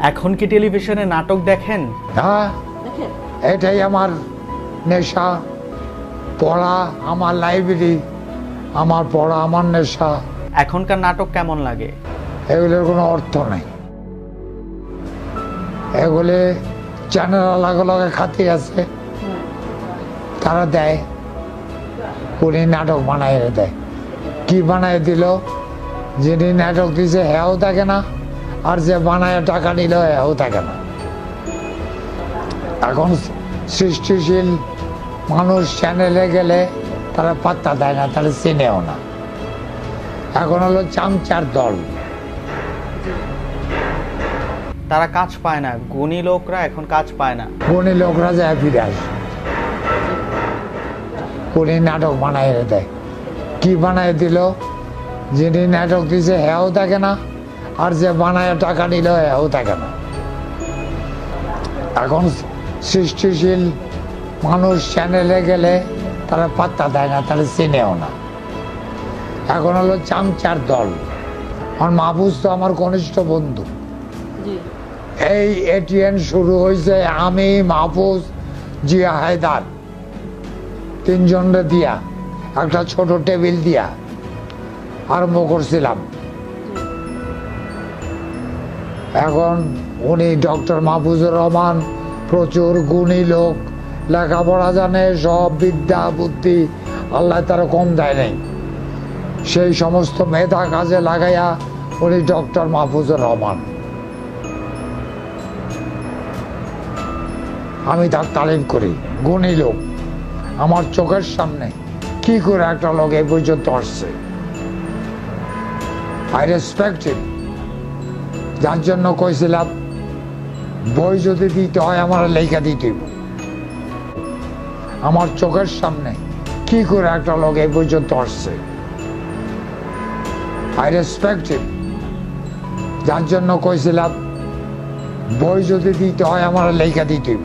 এখন কি টেলিভিশনে নাটক দেখেন? হ্যাঁ, এটাই আমার নেশা। পড়া আমার লাইব্রেরি, আমার পড়া আমার নেশা। এখনকার নাটক কেমন লাগে? এগুলোর কোনো অর্থ নেই। এগুলি চ্যানেল আলাদা খাতি আছে, তারা দেয়, উনি নাটক বানাই দেয়। কি বানাই দিল? যিনি নাটক দিছে হেও থাকে না, আর যে বানায় টাকা নিল হেও থাকে না। এখন সৃষ্টিশীল মানুষ চ্যানেলে গেলে তারা পাত্তা দেয় না, তারা চিনেও না। এখন হলো চামচার দল, তারা কাজ পায় না। গুণী লোকরা এখন কাজ পায় না। গুণী লোকরা যায় ফিরে আসে, উনি নাটক বানাই দেয়। কি বানাই দিল? যিনি নাটক দিছে হেও থাকে না, আর যে বানায় টাকা নিল হেও থাকে না। এখন সৃষ্টিশীল মানুষ চ্যানেলে গেলে তারা পাত্তা দেয় না, তারা চিনেও না। এখন হলো চামচার দল। আমার মাহফুজ তো আমার ঘনিষ্ঠ বন্ধু। এই এটিএন শুরু হয়েছে আমি, মাহফুজ, জিয়া হায়দার, তিনজনরে দিয়া একটা ছোট টেবিল দিয়া আরম্ভ করছিলাম। এখন উনি ডক্টর মাহফুজুর রহমান প্রচুর গুণী লোক, লেখাপড়া জানে, সব বিদ্যা বুদ্ধি আল্লাহ তারা কম দেয় নাই। সেই সমস্ত মেধা কাজে লাগাইয়া উনি ডক্টর মাহফুজুর রহমান। আমি তার তালিম করি, গুণী লোক। আমার চোখের সামনে কি করে একটা লোক এই পর্যন্ত আসছে। আই রেসপেক্ট হিম। যার জন্য কইছিলাম বই যদি দিতে হয় আমার লেখা দিতে হইব। আমার চোখের সামনে কি করে একটা লোক এই পর্যন্ত আসছে। আই রেসপেক্ট হিম। যার জন্য কইছিলাম বই যদি দিতে হয় আমার লেখা দিতে হইব।